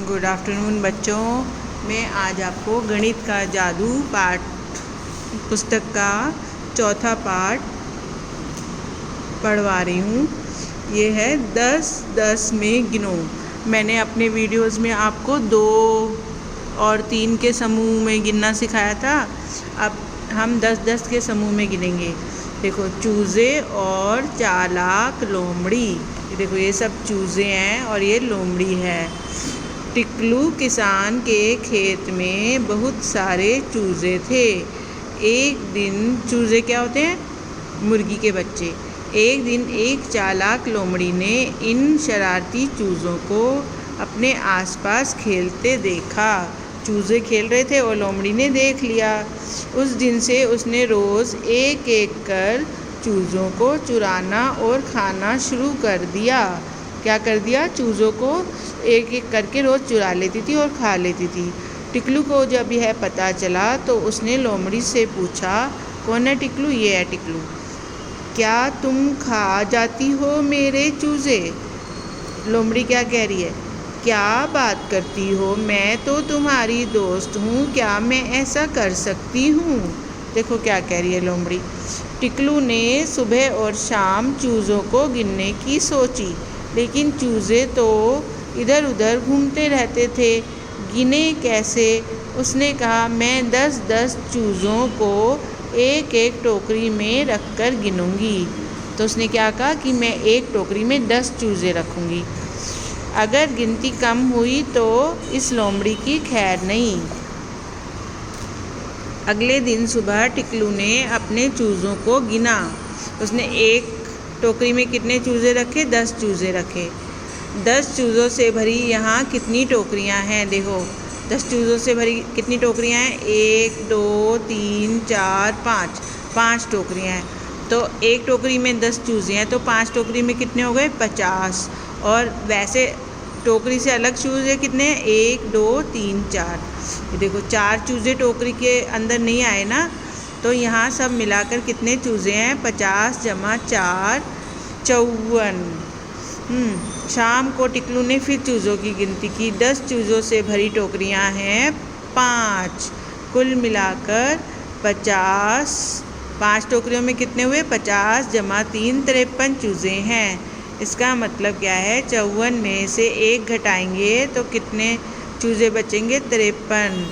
Good afternoon बच्चों। मैं आज आपको गणित का जादू पाठ पुस्तक का चौथा पाठ पढ़वा रही हूँ। ये है 10-10 में गिनो। मैंने अपने वीडियोस में आपको 2 और 3 के समूह में गिनना सिखाया था। अब हम 10-10 के समूह में गिनेंगे। देखो, चूज़े और चालाक लोमड़ी। देखो, ये सब चूज़े हैं और ये लोमड़ी है। टिकलू किसान के खेत में बहुत सारे चूज़े थे। एक दिन चूज़े क्या होते हैं? मुर्गी के बच्चे। एक दिन एक चालाक लोमड़ी ने इन शरारती चूज़ों को अपने आसपास खेलते देखा। चूज़े खेल रहे थे और लोमड़ी ने देख लिया। उस दिन से उसने रोज़ एक एक कर चूज़ों को चुराना और खाना शुरू कर दिया। क्या कर दिया? चूज़ों को एक एक करके रोज़ चुरा लेती थी और खा लेती थी। टिकलू को जब यह पता चला तो उसने लोमड़ी से पूछा, कौन है टिकलू? ये है टिकलू। क्या तुम खा जाती हो मेरे चूज़े? लोमड़ी क्या कह रही है? क्या बात करती हो? मैं तो तुम्हारी दोस्त हूँ, क्या मैं ऐसा कर सकती हूँ? देखो क्या कह रही है लोमड़ी। टिकलू ने सुबह और शाम चूज़ों को गिनने की सोची, लेकिन चूज़े तो इधर उधर घूमते रहते थे। गिने कैसे? उसने कहा, मैं 10-10 चूज़ों को एक एक टोकरी में रखकर गिनूंगी। तो उसने क्या कहा कि मैं एक टोकरी में 10 चूज़े रखूंगी। अगर गिनती कम हुई तो इस लोमड़ी की खैर नहीं। अगले दिन सुबह टिकलू ने अपने चूज़ों को गिना। उसने एक टोकरी में कितने चूज़े रखे? 10 चूज़े रखे। 10 चूज़ों से भरी यहाँ कितनी टोकरियाँ हैं? देखो, 10 चूज़ों से भरी कितनी टोकरियाँ हैं? 1 2 3 4 5 5 टोकरियाँ हैं। तो एक टोकरी में 10 चूज़े हैं तो 5 टोकरी में कितने हो गए? 50। और वैसे टोकरी से अलग चूज़े कितने हैं? 1 2 3 4। ये देखो, 4 चूज़े टोकरी के अंदर नहीं आए ना, तो यहाँ सब मिलाकर कितने चूज़े हैं? 50 + 4 54। शाम को टिकलू ने फिर चूज़ों की गिनती की। 10 चूज़ों से भरी टोकरियाँ हैं 5। कुल मिलाकर 50। 5 टोकरियों में कितने हुए? 50 + 3 53 चूज़े हैं। इसका मतलब क्या है? 54 में से 1 घटाएंगे तो कितने चूज़े बचेंगे? 53।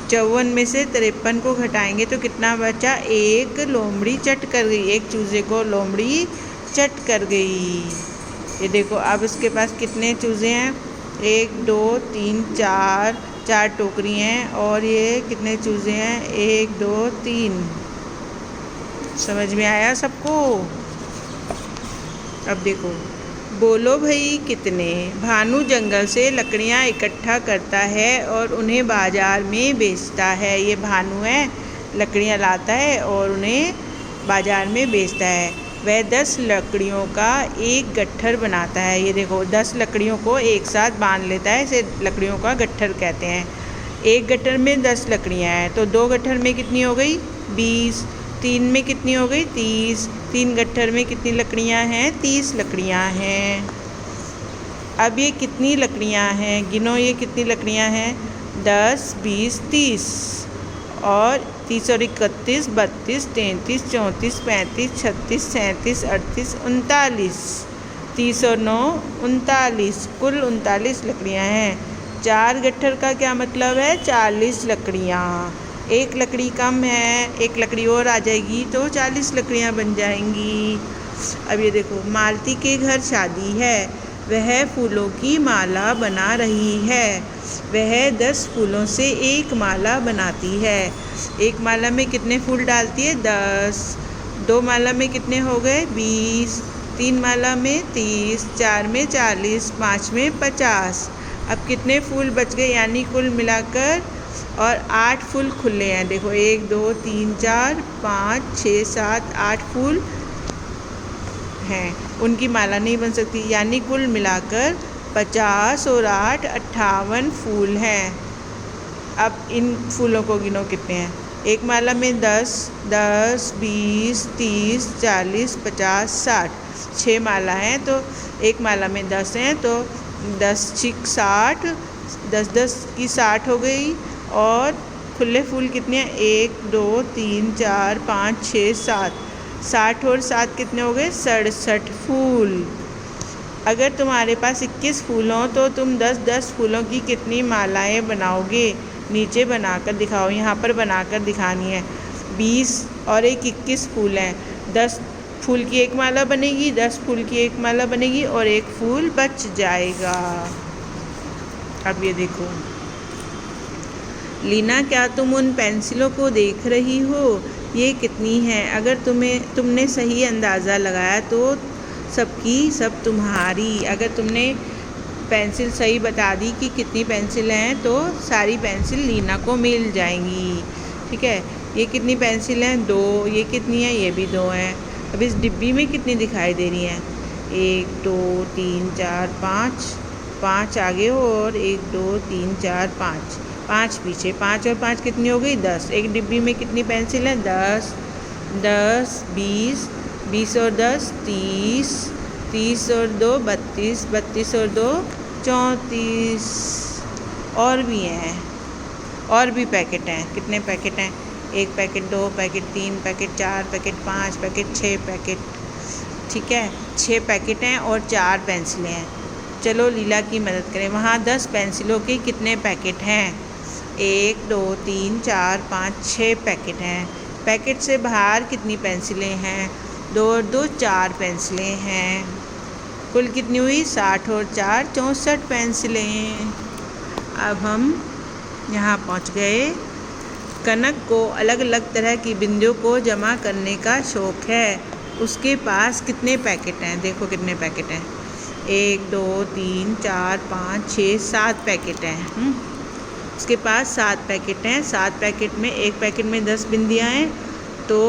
54 में से 53 को घटाएंगे तो कितना बचा? 1। लोमड़ी चट कर गई। एक चूज़े को लोमड़ी चट कर गई। ये देखो, अब उसके पास कितने चूज़े हैं? 1 2 3 4 4 टोकरी हैं और ये कितने चूज़े हैं? 1 2 3। समझ में आया सबको? अब देखो, बोलो भाई कितने? भानु जंगल से लकड़ियाँ इकट्ठा करता है और उन्हें बाज़ार में बेचता है। ये भानु है, लकड़ियाँ लाता है और उन्हें बाज़ार में बेचता है। वह 10 लकड़ियों का एक गट्ठर बनाता है। ये देखो, 10 लकड़ियों को एक साथ बांध लेता है, इसे लकड़ियों का गट्ठर कहते हैं। एक गट्ठर में 10 लकड़ियाँ हैं तो 2 गट्ठर में कितनी हो गई? 20। 3 में कितनी हो गई? 30। 3 गट्ठर में कितनी लकड़ियाँ हैं? 30 लकड़ियाँ हैं। अब ये कितनी लकड़ियाँ हैं? गिनो, ये कितनी लकड़ियाँ हैं? 10 20 30 और 30 और 31 32 33 34 35 36 37 38 39। 30 और 9 39। कुल 39 लकड़ियाँ हैं। 4 गट्ठर का क्या मतलब है? 40 लकड़ियाँ। एक लकड़ी कम है, एक लकड़ी और आ जाएगी तो 40 लकड़ियाँ बन जाएंगी। अब ये देखो, मालती के घर शादी है। वह फूलों की माला बना रही है। वह 10 फूलों से एक माला बनाती है। एक माला में कितने फूल डालती है? 10। 2 माला में कितने हो गए? 20। 3 माला में 30। 4 में 40। 5 में 50। अब कितने फूल बच गए? यानी कुल मिलाकर और 8 फूल खुले हैं। देखो, 1 2 3 4 5 6 7 8 फूल हैं, उनकी माला नहीं बन सकती। यानी कुल मिलाकर 50 और 8 58 फूल हैं। अब इन फूलों को गिनो कितने हैं? एक माला में 10 10 20 30 40 50 60। 6 माला हैं तो एक माला में 10 हैं तो 10 6 60 10 की 60 हो गई। और खुले फूल कितने हैं? 1 2 3 4 5 6 7। 60 और 7 कितने हो गए? 67 फूल। अगर तुम्हारे पास 21 फूल हों तो तुम 10-10 फूलों की कितनी मालाएं बनाओगे? नीचे बनाकर दिखाओ। यहाँ पर बनाकर दिखानी है। 20 और 21 फूल हैं। 10 फूल की एक माला बनेगी, 10 फूल की एक माला बनेगी और एक फूल बच जाएगा। अब ये देखो लीना, क्या तुम उन पेंसिलों को देख रही हो? ये कितनी हैं? अगर तुमने सही अंदाज़ा लगाया तो सबकी सब तुम्हारी। अगर तुमने पेंसिल सही बता दी कि कितनी पेंसिल हैं तो सारी पेंसिल लीना को मिल जाएंगी। ठीक है, ये कितनी पेंसिल हैं? 2। ये कितनी है? ये भी 2 हैं। अब इस डिब्बी में कितनी दिखाई दे रही हैं? 1 2 3 4 5। 5 आगे और 1 2 3 4 5। 5 पीछे। 5 और 5 कितनी हो गई? 10। एक डिब्बी में कितनी पेंसिल हैं? 10 10 20 20 और 10 30 30 और 2 32 32 और 2 34। और भी हैं, और भी पैकेट हैं। कितने पैकेट हैं? 1 packet, 2 packet, 3 packet, 4 packet, 5 packet, 6 packet. ठीक है, 6 पैकेट हैं और 4 पेंसिलें हैं। चलो लीला की मदद करें। वहाँ 10 पेंसिलों के कितने पैकेट हैं? 1 2 3 4 5 6 पैकेट हैं। पैकेट से बाहर कितनी पेंसिलें हैं? 2 और 2 4 पेंसिलें हैं। कुल कितनी हुई? 60 और 4 64 पेंसिलें। अब हम यहाँ पहुँच गए। कनक को अलग अलग तरह की बिंदियों को जमा करने का शौक़ है। उसके पास कितने पैकेट हैं? देखो कितने पैकेट हैं। 1 2 3 4 5 6 7 पैकेट हैं। उसके पास 7 पैकेट हैं। 7 पैकेट में एक पैकेट में 10 बिंदियाँ हैं तो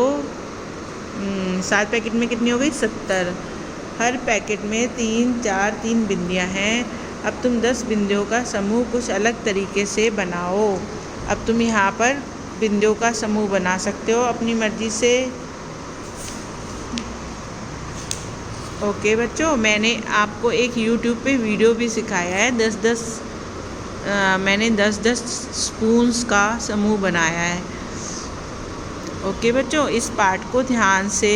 7 पैकेट में कितनी हो गई? 70। हर पैकेट में 3 4 3 बिंदियाँ हैं। अब तुम 10 बिंदियों का समूह कुछ अलग तरीके से बनाओ। अब तुम यहाँ पर बिंदियों का समूह बना सकते हो अपनी मर्ज़ी से। ओके बच्चों, मैंने आपको एक YouTube पे वीडियो भी सिखाया है। मैंने 10-10 स्पून्स का समूह बनाया है। ओके बच्चों, इस पार्ट को ध्यान से